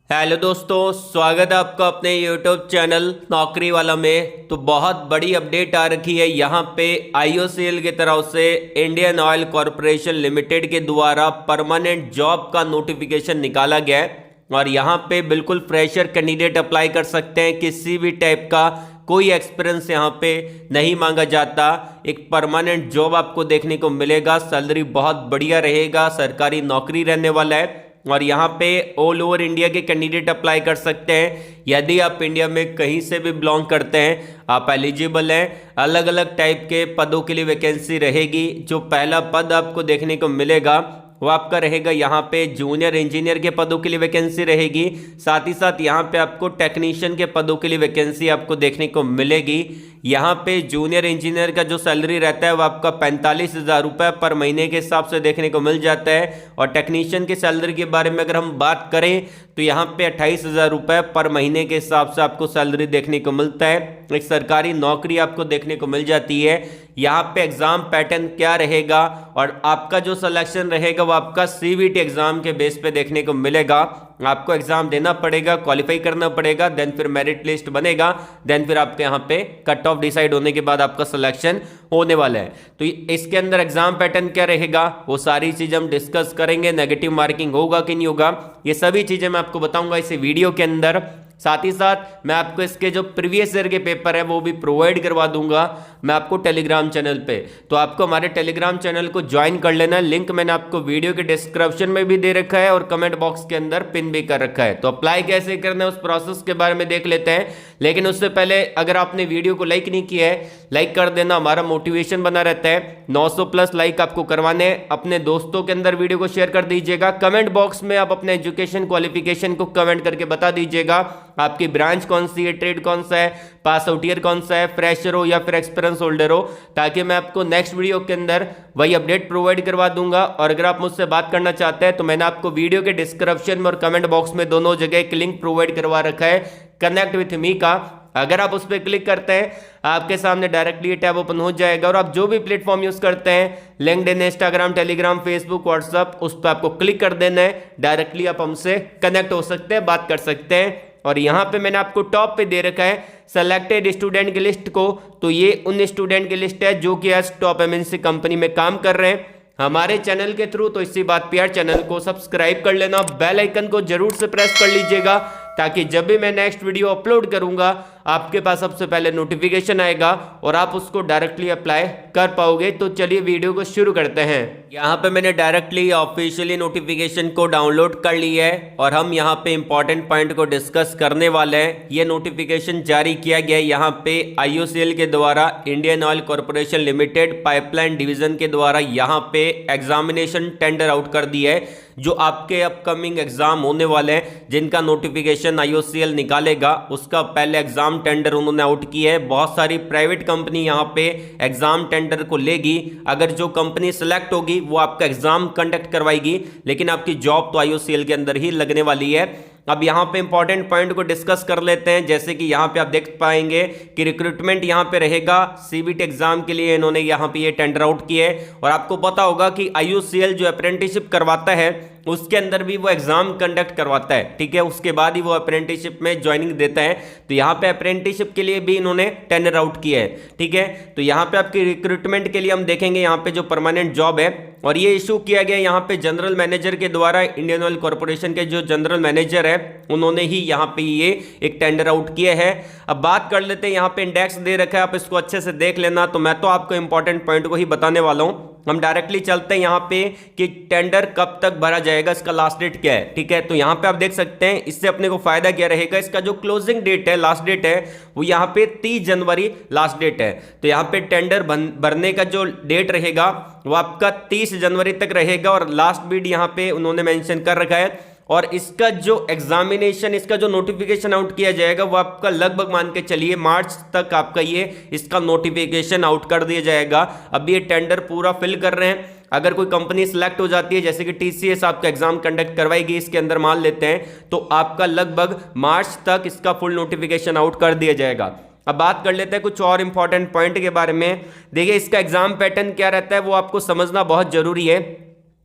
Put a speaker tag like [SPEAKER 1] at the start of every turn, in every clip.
[SPEAKER 1] Hello दोस्तों, स्वागत है आपका अपने यूट्यूब चैनल नौकरी वाला में। तो बहुत बड़ी अपडेट आ रखी है यहाँ पे आईओसीएल की तरफ से इंडियन ऑयल कॉरपोरेशन लिमिटेड के द्वारा परमानेंट जॉब का नोटिफिकेशन निकाला गया है और यहाँ पे बिल्कुल फ्रेशर कैंडिडेट अप्लाई कर सकते हैं। किसी भी टाइप का कोई एक्सपीरियंस यहाँ पे नहीं मांगा जाता। एक परमानेंट जॉब आपको देखने को मिलेगा, सैलरी बहुत बढ़िया रहेगा, सरकारी नौकरी रहने वाला है और यहाँ पे ऑल ओवर इंडिया के कैंडिडेट अप्लाई कर सकते हैं। यदि आप इंडिया में कहीं से भी बिलोंग करते हैं, आप एलिजिबल हैं। अलग अलग टाइप के पदों के लिए वैकेंसी रहेगी। जो पहला पद आपको देखने को मिलेगा वो आपका रहेगा यहाँ पे जूनियर इंजीनियर के पदों के लिए वैकेंसी रहेगी। साथ ही साथ यहाँ पे आपको टेक्नीशियन के पदों के लिए वैकेंसी आपको देखने को मिलेगी। यहाँ पे जूनियर इंजीनियर का जो सैलरी रहता है वो आपका 45,000 रुपये पर महीने के हिसाब से देखने को मिल जाता है। और टेक्नीशियन की सैलरी के बारे में अगर हम बात करें तो यहाँ पे 28,000 रुपये पर महीने के हिसाब से आपको सैलरी देखने को मिलता है। एक सरकारी नौकरी आपको देखने को मिल जाती है। यहाँ पे एग्जाम पैटर्न क्या रहेगा और आपका जो सिलेक्शन रहेगा वो आपका सीबीटी एग्जाम के बेस पे देखने को मिलेगा। आपको एग्जाम देना पड़ेगा, क्वालिफाई करना पड़ेगा, देन फिर मेरिट लिस्ट बनेगा, देन फिर आपके यहाँ पे कट ऑफ डिसाइड होने के बाद आपका सिलेक्शन होने वाला है। तो इसके अंदर एग्जाम पैटर्न क्या रहेगा वो सारी चीजें हम डिस्कस करेंगे। नेगेटिव मार्किंग होगा कि नहीं होगा, ये सभी चीजें मैं आपको बताऊंगा इस वीडियो के अंदर। साथ ही साथ मैं आपको इसके जो प्रीवियस ईयर के पेपर है वो भी प्रोवाइड करवा दूंगा मैं आपको टेलीग्राम चैनल पे। तो आपको हमारे टेलीग्राम चैनल को ज्वाइन कर लेना है। लिंक मैंने आपको वीडियो के डिस्क्रिप्शन में भी दे रखा है और कमेंट बॉक्स के अंदर पिन भी कर रखा है। तो अप्लाई कैसे करना है उस प्रोसेस के बारे में देख लेते हैं। लेकिन उससे पहले अगर आपने वीडियो को लाइक नहीं किया है, लाइक कर देना, हमारा मोटिवेशन बना रहता है। 900 प्लस लाइक आपको करवाने हैं। अपने दोस्तों के अंदर वीडियो को शेयर कर दीजिएगा। कमेंट बॉक्स में आप अपने एजुकेशन क्वालिफिकेशन को कमेंट करके बता दीजिएगा। आपकी ब्रांच कौन सी है, ट्रेड कौन सा है, पास आउट ईयर कौन सा है, फ्रेशर हो या फिर एक्सपीरियंस होल्डर हो, ताकि मैं आपको नेक्स्ट वीडियो के अंदर वही अपडेट प्रोवाइड करवा दूंगा। और अगर आप मुझसे बात करना चाहते हैं तो मैंने आपको वीडियो के डिस्क्रिप्शन में और कमेंट बॉक्स में दोनों जगह एक लिंक प्रोवाइड करवा रखा है कनेक्ट विथ मी का। अगर आप उस पर क्लिक करते हैं आपके सामने डायरेक्टली ये टैब ओपन हो जाएगा और आप जो भी प्लेटफॉर्म यूज करते हैं, LinkedIn, Instagram, Telegram, Facebook, WhatsApp, उस पर आपको क्लिक कर देना है। डायरेक्टली आप हमसे कनेक्ट हो सकते हैं, बात कर सकते हैं। और यहाँ पे मैंने आपको टॉप पे दे रखा है सेलेक्टेड स्टूडेंट की लिस्ट को। तो ये उन स्टूडेंट की लिस्ट है जो कि आज टॉप एमएनसी कंपनी में काम कर रहे हैं हमारे चैनल के थ्रू। तो इसी बात पे यार चैनल को सब्सक्राइब कर लेना, बेल आइकन को जरूर से प्रेस कर लीजिएगा ताकि जब भी मैं नेक्स्ट वीडियो अपलोड करूंगा आपके पास सबसे पहले नोटिफिकेशन आएगा और आप उसको डायरेक्टली अप्लाई कर पाओगे। तो चलिए वीडियो को शुरू करते हैं। यहाँ पे मैंने डायरेक्टली ऑफिशियली नोटिफिकेशन को डाउनलोड कर लिया है और हम यहाँ पे इंपॉर्टेंट पॉइंट को डिस्कस करने वाले हैं। ये नोटिफिकेशन जारी किया गया है यहाँ पे आईओसीएल के द्वारा, Indian oil corporation limited pipeline division के द्वारा यहाँ पे एग्जामिनेशन टेंडर आउट कर दिया है। जो आपके अपकमिंग एग्जाम होने वाले हैं जिनका नोटिफिकेशन आईओसीएल निकालेगा उसका पहले एग्जाम टेंडर उन्होंने आउट किया है। बहुत सारी प्राइवेट कंपनी यहाँ पे एग्जाम टेंडर को लेगी। अगर जो कंपनी सिलेक्ट होगी वो आपका एग्जाम कंडक्ट करवाएगी, लेकिन आपकी जॉब तो आईओसीएल के अंदर ही लगने वाली है। अब यहाँ पे इंपॉर्टेंट पॉइंट को डिस्कस कर लेते हैं। जैसे कि यहाँ पे आप देख पाएंगे कि रिक्रूटमेंट यहाँ पे रहेगा सीबीटी एग्जाम के लिए। इन्होंने यहाँ पे ये टेंडर आउट किए है और आपको पता होगा कि आईओसीएल जो अप्रेंटिसशिप करवाता है उसके अंदर भी वो एग्जाम कंडक्ट करवाता है, ठीक है। उसके बाद ही वो अप्रेंटिसशिप में ज्वाइनिंग देता है। तो यहाँ पे अप्रेंटिसशिप के लिए भी इन्होंने टेंडर आउट किया है, ठीक है। तो यहाँ पे आपकी रिक्रूटमेंट के लिए हम देखेंगे यहाँ पे जो परमानेंट जॉब है और ये इशू किया गया यहाँ पे जनरल मैनेजर के द्वारा। इंडियन ऑयल कॉरपोरेशन के जो जनरल मैनेजर है उन्होंने ही यहाँ पे ये एक टेंडर आउट किया है। अब बात कर लेते हैं, यहाँ पे इंडेक्स दे रखा है, आप इसको अच्छे से देख लेना। तो मैं तो आपको इंपॉर्टेंट पॉइंट को ही बताने वाला हूँ। हम डायरेक्टली चलते हैं यहाँ पे कि टेंडर कब तक भरा जाएगा, इसका लास्ट डेट क्या है, ठीक है। तो यहाँ पे आप देख सकते हैं इससे अपने को फायदा क्या रहेगा। इसका जो क्लोजिंग डेट है, लास्ट डेट है, वो यहाँ पे 30 जनवरी लास्ट डेट है। तो यहाँ पे टेंडर भरने का जो डेट रहेगा वो आपका 30 जनवरी तक रहेगा और लास्ट बिड यहाँ पे उन्होंने मेंशन कर रखा है। और इसका जो एग्जामिनेशन, इसका जो नोटिफिकेशन आउट किया जाएगा वो आपका लगभग मान के चलिए मार्च तक आपका ये इसका नोटिफिकेशन आउट कर दिया जाएगा। अब ये टेंडर पूरा फिल कर रहे हैं। अगर कोई कंपनी सिलेक्ट हो जाती है, जैसे कि टीसीएस आपका एग्जाम कंडक्ट करवाएगी, इसके अंदर मान लेते हैं, तो आपका लगभग मार्च तक इसका फुल नोटिफिकेशन आउट कर दिया जाएगा। अब बात कर लेते हैं कुछ और इंपॉर्टेंट पॉइंट के बारे में। देखिए इसका एग्जाम पैटर्न क्या रहता है वो आपको समझना बहुत जरूरी है।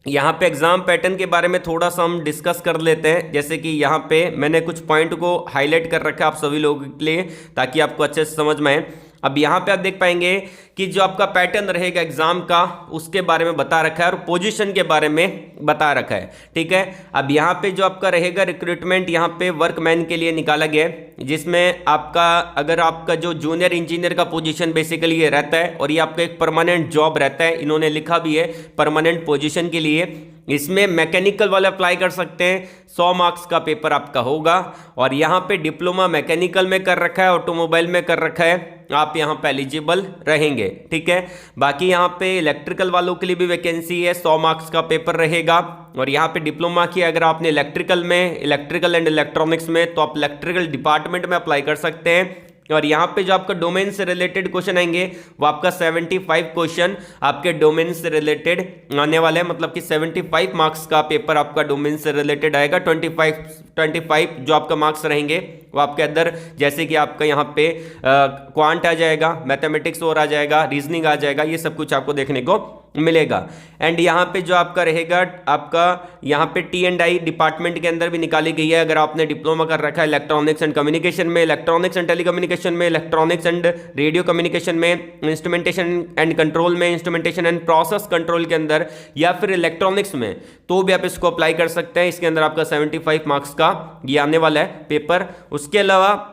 [SPEAKER 1] यहाँ पे एग्जाम पैटर्न के बारे में थोड़ा सा हम डिस्कस कर लेते हैं। जैसे कि यहाँ पे मैंने कुछ पॉइंट को हाईलाइट कर रखा है आप सभी लोगों के लिए, ताकि आपको अच्छे से समझ में आए। अब यहाँ पे आप देख पाएंगे कि जो आपका पैटर्न रहेगा एग्जाम का उसके बारे में बता रखा है और पोजीशन के बारे में बता रखा है, ठीक है। अब यहाँ पे जो आपका रहेगा रिक्रूटमेंट यहाँ पे वर्कमैन के लिए निकाला गया है, जिसमें आपका अगर आपका जो जूनियर इंजीनियर का पोजीशन बेसिकली ये रहता है और ये आपका एक परमानेंट जॉब रहता है, इन्होंने लिखा भी है परमानेंट पोजीशन के लिए। इसमें मैकेनिकल वाले अप्लाई कर सकते हैं, 100 मार्क्स का पेपर आपका होगा। और यहाँ पे डिप्लोमा मैकेनिकल में कर रखा है, ऑटोमोबाइल में कर रखा है, आप यहाँ पे एलिजिबल रहेंगे, ठीक है। बाकी यहाँ पे इलेक्ट्रिकल वालों के लिए भी वैकेंसी है, 100 मार्क्स का पेपर रहेगा। और यहाँ पे डिप्लोमा की अगर आपने इलेक्ट्रिकल एंड इलेक्ट्रॉनिक्स में, तो आप इलेक्ट्रिकल डिपार्टमेंट में अप्लाई कर सकते हैं। और यहाँ पे जो आपका डोमेन से रिलेटेड क्वेश्चन आएंगे वो आपका 75 क्वेश्चन आपके डोमेन से रिलेटेड आने वाले हैं, मतलब कि 75 मार्क्स का पेपर आपका डोमेन से रिलेटेड आएगा। 25 जो आपका मार्क्स रहेंगे वो आपके अंदर, जैसे कि आपका यहाँ पे क्वांट आ जाएगा, मैथमेटिक्स और आ जाएगा, रीजनिंग आ जाएगा, ये सब कुछ आपको देखने को मिलेगा। एंड यहाँ पे जो आपका रहेगा, आपका यहाँ पे T&I डिपार्टमेंट के अंदर भी निकाली गई है। अगर आपने डिप्लोमा कर रखा है इलेक्ट्रॉनिक्स एंड कम्युनिकेशन में, इलेक्ट्रॉनिक्स एंड टेलीकम्युनिकेशन में, इलेक्ट्रॉनिक्स एंड रेडियो कम्युनिकेशन में, इंस्ट्रूमेंटेशन एंड कंट्रोल में, इंस्ट्रूमेंटेशन एंड प्रोसेस कंट्रोल के अंदर, या फिर इलेक्ट्रॉनिक्स में, तो भी आप इसको अप्लाई कर सकते हैं। इसके अंदर आपका 75 मार्क्स का ये आने वाला है पेपर। उसके अलावा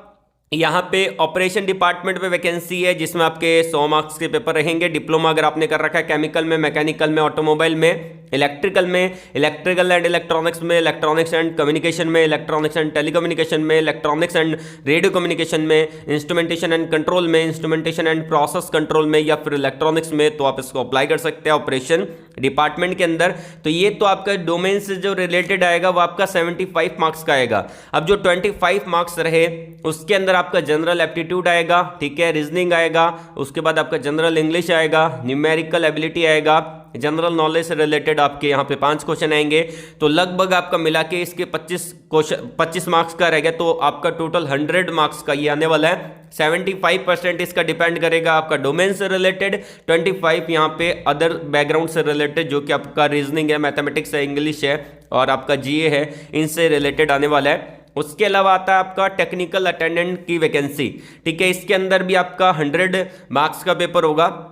[SPEAKER 1] यहाँ पे ऑपरेशन डिपार्टमेंट में वैकेंसी है, जिसमें आपके 100 मार्क्स के पेपर रहेंगे। डिप्लोमा अगर आपने कर रखा है केमिकल में, मैकेनिकल में, ऑटोमोबाइल में, इलेक्ट्रिकल में, इलेक्ट्रिकल एंड इलेक्ट्रॉनिक्स में, इलेक्ट्रॉनिक्स एंड कम्युनिकेशन में, इलेक्ट्रॉनिक्स एंड टेलीकम्युनिकेशन में, इलेक्ट्रॉनिक्स एंड रेडियो कम्युनिकेशन में, इंस्ट्रूमेंटेशन एंड कंट्रोल में, इंस्ट्रूमेंटेशन एंड प्रोसेस कंट्रोल में, या फिर इलेक्ट्रॉनिक्स में, तो आप इसको अप्लाई कर सकते हैं ऑपरेशन डिपार्टमेंट के अंदर। तो ये तो आपका डोमेन से जो रिलेटेड आएगा वो आपका 75 मार्क्स का आएगा। अब जो 25 मार्क्स रहे उसके अंदर आपका जनरल एप्टीट्यूड आएगा, ठीक है, रीजनिंग आएगा, उसके बाद आपका जनरल इंग्लिश आएगा, न्यूमेरिकल एबिलिटी आएगा, जनरल नॉलेज से रिलेटेड आपके यहाँ पे 5 क्वेश्चन आएंगे। तो लगभग आपका मिला के इसके 25 मार्क्स का रहेगा, तो आपका टोटल 100 मार्क्स का ये आने वाला है। 75% इसका डिपेंड करेगा आपका डोमेन से रिलेटेड, 25 यहाँ पे अदर बैकग्राउंड से रिलेटेड, जो कि आपका रीजनिंग है, मैथमेटिक्स है, इंग्लिश है और आपका GA है, इनसे रिलेटेड आने वाला है। उसके अलावा आता है आपका टेक्निकल अटेंडेंट की वैकेंसी, ठीक है। इसके अंदर भी आपका 100 मार्क्स का पेपर होगा।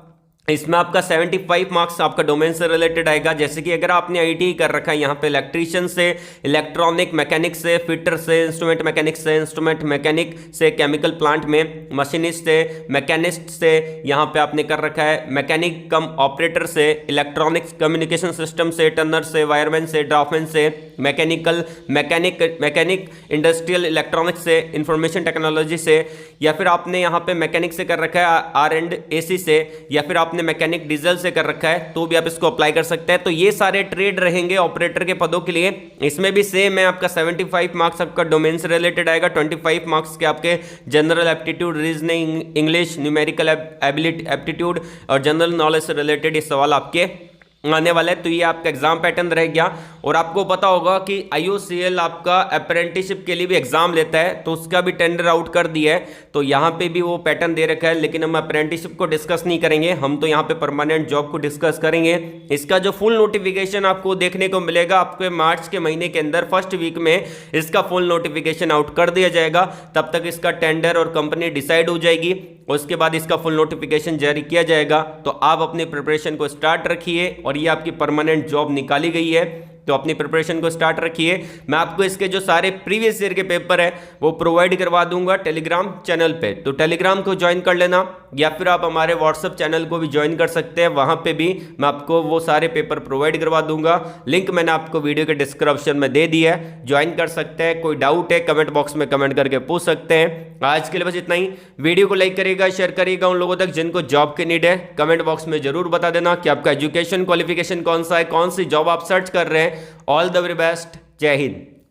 [SPEAKER 1] इसमें आपका 75 मार्क्स आपका डोमेन से रिलेटेड आएगा। जैसे कि अगर आपने ITI कर रखा है यहाँ पे इलेक्ट्रीशियन से, इलेक्ट्रॉनिक मैकेनिक से, फिटर से, इंस्ट्रूमेंट मैकेनिक से, इंस्ट्रूमेंट मैकेनिक से, केमिकल प्लांट में, मशीनिस्ट से, मैकेनिस्ट से, यहाँ पे आपने कर रखा है मैकेनिक कम ऑपरेटर से, इलेक्ट्रॉनिक्स कम्युनिकेशन सिस्टम से, टर्नर से, वायरमैन से, ड्राफ्टमैन से, मैकेनिक इंडस्ट्रियल इलेक्ट्रॉनिक्स से, इंफॉर्मेशन टेक्नोलॉजी से, या फिर आपने यहाँ पे मैकेनिक से कर रखा है R&AC से, या फिर आपने मैकेनिक डीजल से कर रखा है, तो भी आप इसको अप्लाई कर सकते हैं। तो ये सारे ट्रेड रहेंगे ऑपरेटर के पदों के लिए। इसमें भी सेम है, आपका 75 मार्क्स आपका डोमेन से रिलेटेड आएगा, 25 मार्क्स के आपके general aptitude, reasoning, English, numerical aptitude और जनरल नॉलेज से रिलेटेड ये सवाल आपके आने वाला है। तो ये आपका एग्जाम पैटर्न रह गया। और आपको पता होगा कि IOCL आपका अप्रेंटिसशिप के लिए भी एग्जाम लेता है, तो उसका भी टेंडर आउट कर दिया है। तो यहाँ पे भी वो पैटर्न दे रखा है, लेकिन हम अप्रेंटिसशिप को डिस्कस नहीं करेंगे, हम तो यहाँ पे परमानेंट जॉब को डिस्कस करेंगे। इसका जो फुल नोटिफिकेशन आपको देखने को मिलेगा आपके मार्च के महीने के अंदर, फर्स्ट वीक में इसका फुल नोटिफिकेशन आउट कर दिया जाएगा। तब तक इसका टेंडर और कंपनी डिसाइड हो जाएगी, उसके बाद इसका फुल नोटिफिकेशन जारी किया जाएगा। तो आप अपनी प्रिपरेशन को स्टार्ट रखिए, और ये आपकी परमानेंट जॉब निकाली गई है, तो अपनी प्रिपरेशन को स्टार्ट रखिए। मैं आपको इसके जो सारे प्रीवियस ईयर के पेपर है वो प्रोवाइड करवा दूंगा टेलीग्राम चैनल पे, तो टेलीग्राम को ज्वाइन कर लेना, या फिर आप हमारे व्हाट्सएप चैनल को भी ज्वाइन कर सकते हैं। वहां पे भी मैं आपको वो सारे पेपर प्रोवाइड करवा दूंगा। लिंक मैंने आपको वीडियो के डिस्क्रिप्शन में दे दिया है, ज्वाइन कर सकते हैं। कोई डाउट है कमेंट बॉक्स में कमेंट करके पूछ सकते हैं। आज के लिए बस इतना ही। वीडियो को लाइक करिएगा, शेयर करिएगा उन लोगों तक जिनको जॉब की नीड है। कमेंट बॉक्स में जरूर बता देना कि आपका एजुकेशन क्वालिफिकेशन कौन सा है, कौन सी जॉब आप सर्च कर रहे हैं। ऑल द वेरी बेस्ट, जय हिंद।